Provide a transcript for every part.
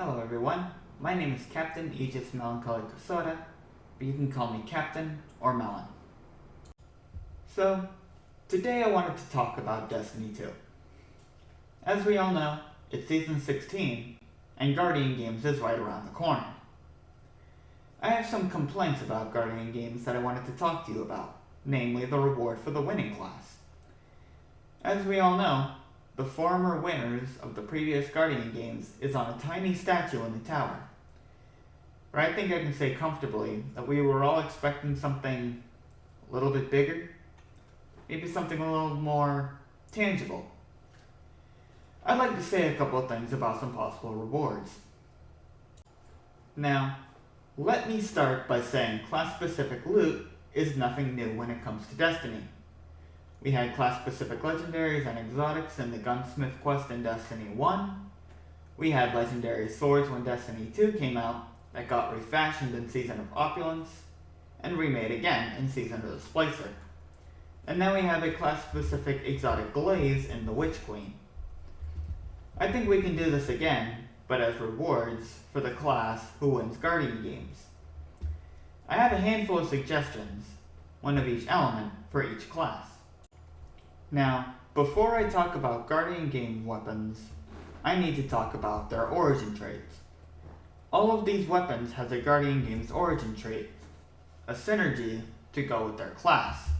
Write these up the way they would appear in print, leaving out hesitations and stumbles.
Hello everyone, my name is Captain Aegis Melancholy Soda, but you can call me Captain or Melon. So, today I wanted to talk about Destiny 2. As we all know, it's Season 16, and Guardian Games is right around the corner. I have some complaints about Guardian Games that I wanted to talk to you about, namely the reward for the winning class. As we all know, the former winners of the previous Guardian Games is on a tiny statue in the tower. But I think I can say comfortably that we were all expecting something a little bit bigger, maybe something a little more tangible. I'd like to say a couple of things about some possible rewards. Now, let me start by saying class-specific loot is nothing new when it comes to Destiny. We had class-specific legendaries and exotics in the Gunsmith quest in Destiny 1. We had legendary swords when Destiny 2 came out that got refashioned in Season of Opulence, and remade again in Season of the Splicer. And now we have a class-specific exotic glaze in the Witch Queen. I think we can do this again, but as rewards for the class who wins Guardian Games. I have a handful of suggestions, one of each element for each class. Now, before I talk about Guardian Game weapons, I need to talk about their origin traits. All of these weapons has a Guardian Games origin trait, a synergy to go with their class.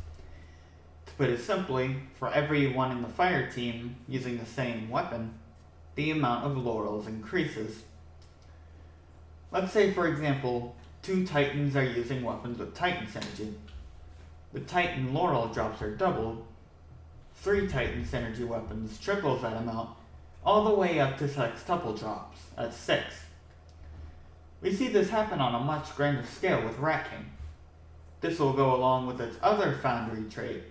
To put it simply, for everyone in the fire team using the same weapon, the amount of laurels increases. Let's say, for example, 2 Titans are using weapons with Titan synergy. The Titan laurel drops are doubled. 3 Titan synergy weapons triples that amount, all the way up to sextuple drops at 6. We see this happen on a much grander scale with Rat King. This will go along with its other foundry trait.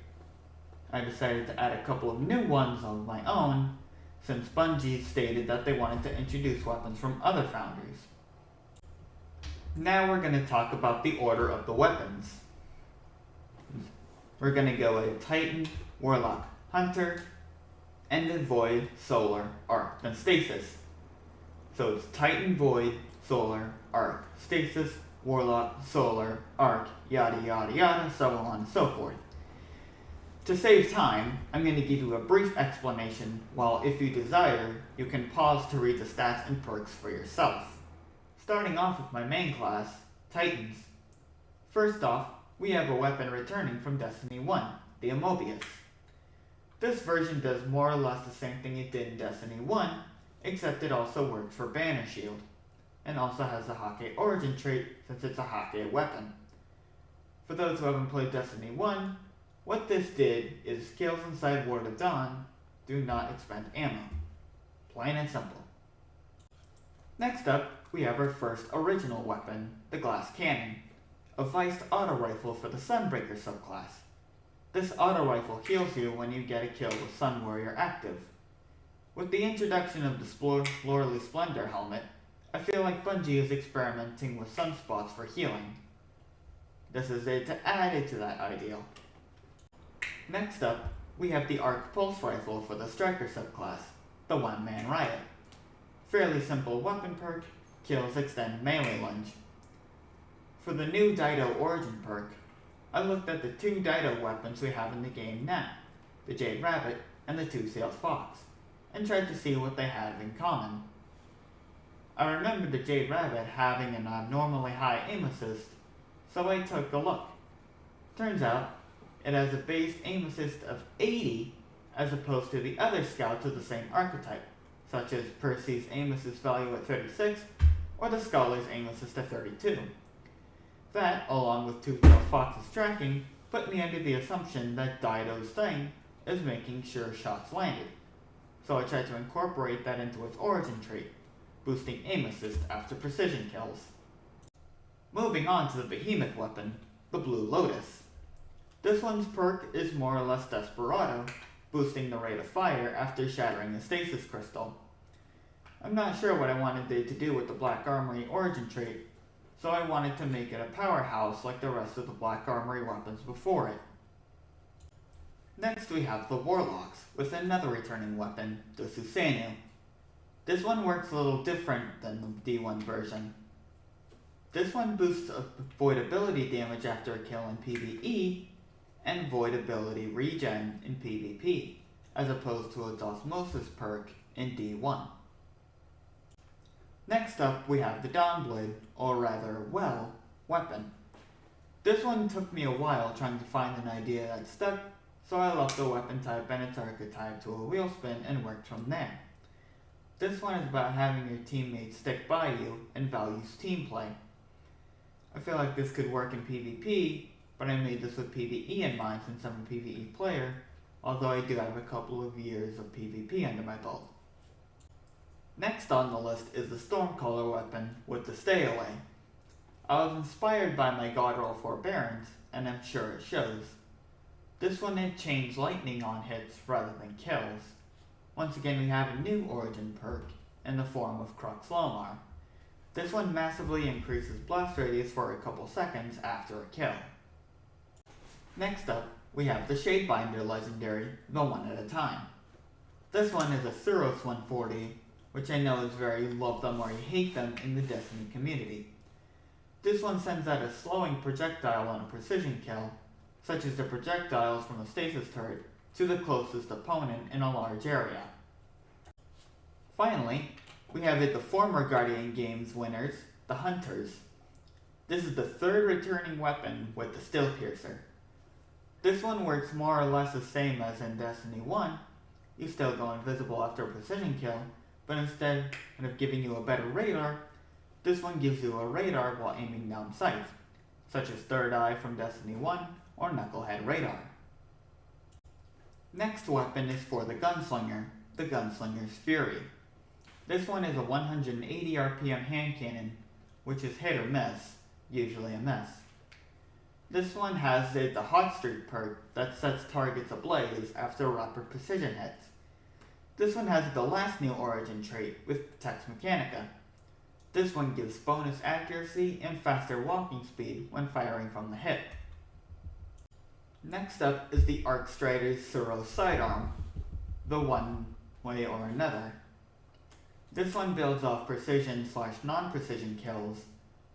I decided to add a couple of new ones of my own, since Bungie stated that they wanted to introduce weapons from other foundries. Now we're going to talk about the order of the weapons. We're going to go a Titan, Warlock, Hunter, and then Void, Solar, Arc, then Stasis. So it's Titan, Void, Solar, Arc, Stasis, Warlock, Solar, Arc, yada yada yada, so on and so forth. To save time, I'm going to give you a brief explanation, while if you desire, you can pause to read the stats and perks for yourself. Starting off with my main class, Titans. First off, we have a weapon returning from Destiny 1, the Immobius. This version does more or less the same thing it did in Destiny 1, except it also works for Banner Shield, and also has the Hake origin trait since it's a Hake weapon. For those who haven't played Destiny 1, what this did is skills inside Ward of Dawn do not expend ammo. Plain and simple. Next up, we have our first original weapon, the Glass Cannon, a Viced auto rifle for the Sunbreaker subclass. This auto rifle heals you when you get a kill with Sun Warrior active. With the introduction of the Loreley Splendor helmet, I feel like Bungie is experimenting with sunspots for healing. This is to add it to that ideal. Next up, we have the Arc Pulse Rifle for the Striker subclass, the One Man Riot. Fairly simple weapon perk, kills extend melee lunge. For the new Dido origin perk, I looked at the 2 Dido weapons we have in the game now, the Jade Rabbit and the 2-Sailed Fox, and tried to see what they had in common. I remembered the Jade Rabbit having an abnormally high aim assist, so I took a look. Turns out, it has a base aim assist of 80 as opposed to the other scouts of the same archetype, such as Percy's aim assist value at 36 or the Scholar's aim assist at 32. That, along with 2-Tailed Fox's tracking, put me under the assumption that Dido's thing is making sure shots landed, so I tried to incorporate that into its origin trait, boosting aim assist after precision kills. Moving on to the behemoth weapon, the Blue Lotus. This one's perk is more or less Desperado, boosting the rate of fire after shattering a stasis crystal. I'm not sure what I wanted it to do with the Black Armory origin trait, so I wanted to make it a powerhouse like the rest of the Black Armory weapons before it. Next we have the Warlocks, with another returning weapon, the Susanoo. This one works a little different than the D1 version. This one boosts void ability damage after a kill in PvE and void ability regen in PvP, as opposed to its osmosis perk in D1. Next up, we have the Dawnblade, or rather, well, weapon. This one took me a while trying to find an idea that stuck, so I left the weapon type and its archetype to a wheel spin and worked from there. This one is about having your teammates stick by you and values team play. I feel like this could work in PvP, but I made this with PvE in mind since I'm a PvE player, although I do have a couple of years of PvP under my belt. Next on the list is the Stormcaller weapon with the Stay Away. I was inspired by my God Roll Forbearance, and I'm sure it shows. This one had changed lightning on hits rather than kills. Once again, we have a new origin perk in the form of Crux Lomar. This one massively increases blast radius for a couple seconds after a kill. Next up, we have the Shadebinder legendary, the One at a Time. This one is a Suros 140, which I know is very love them or you hate them in the Destiny community. This one sends out a slowing projectile on a precision kill, such as the projectiles from the stasis turret, to the closest opponent in a large area. Finally, we have the former Guardian Games winners, the Hunters. This is the third returning weapon with the Still Piercer. This one works more or less the same as in Destiny 1. You still go invisible after a precision kill, but instead of giving you a better radar, this one gives you a radar while aiming down sights, such as Third Eye from Destiny 1 or Knucklehead Radar. Next weapon is for the Gunslinger, the Gunslinger's Fury. This one is a 180 RPM hand cannon, which is hit or miss, usually a miss. This one has the Hot Streak perk that sets targets ablaze after rapid precision hits. This one has the last new origin trait with Tex Mechanica. This one gives bonus accuracy and faster walking speed when firing from the hip. Next up is the Arcstrider's Suros Sidearm, the One Way or Another. This one builds off precision/non-precision kills,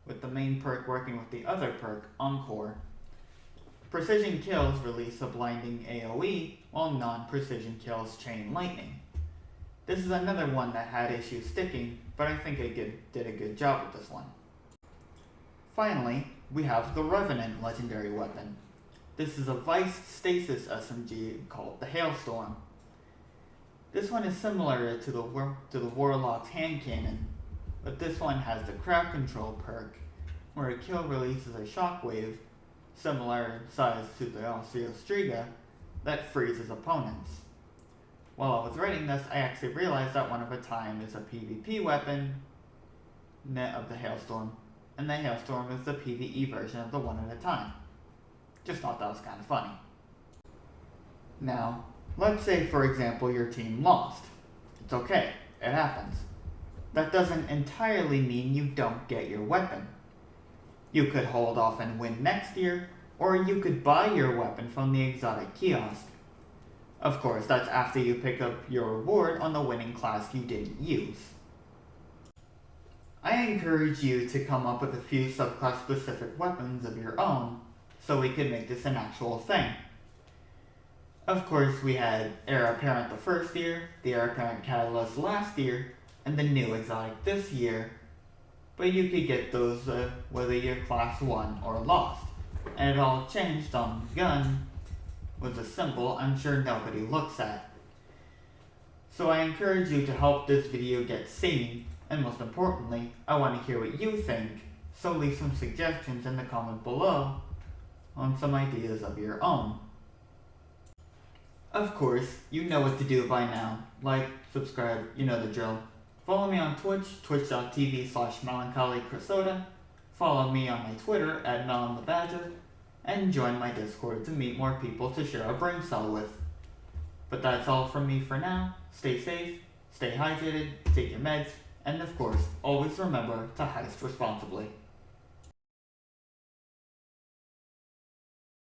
with the main perk working with the other perk, Encore. Precision kills release a blinding AoE, while non-precision kills chain lightning. This is another one that had issues sticking, but I think it did a good job with this one. Finally, we have the Revenant legendary weapon. This is a Vice stasis SMG called the Hailstorm. This one is similar to the Warlocks hand cannon, but this one has the crowd control perk, where a kill releases a shockwave, similar in size to the Striga, that freezes opponents. While I was writing this, I actually realized that One of a Time is a PvP weapon of the Hailstorm, and the Hailstorm is the PvE version of the One at a Time. Just thought that was kind of funny. Now, let's say for example your team lost. It's okay, it happens. That doesn't entirely mean you don't get your weapon. You could hold off and win next year, or you could buy your weapon from the exotic kiosk. Of course, that's after you pick up your reward on the winning class you didn't use. I encourage you to come up with a few subclass specific weapons of your own, so we could make this an actual thing. Of course, we had Heir Apparent the first year, the Heir Apparent Catalyst last year, and the new exotic this year, but you could get those whether you're class 1 or lost. And it all changed on gun with a symbol I'm sure nobody looks at. So I encourage you to help this video get seen, and most importantly, I want to hear what you think, so leave some suggestions in the comment below on some ideas of your own. Of course, you know what to do by now. Like, subscribe, you know the drill. Follow me on Twitch, twitch.tv/melancholycresoda. Follow me on my Twitter @melonthebadger, and join my Discord to meet more people to share a brain cell with. But that's all from me for now. Stay safe, stay hydrated, take your meds, and of course, always remember to heist responsibly.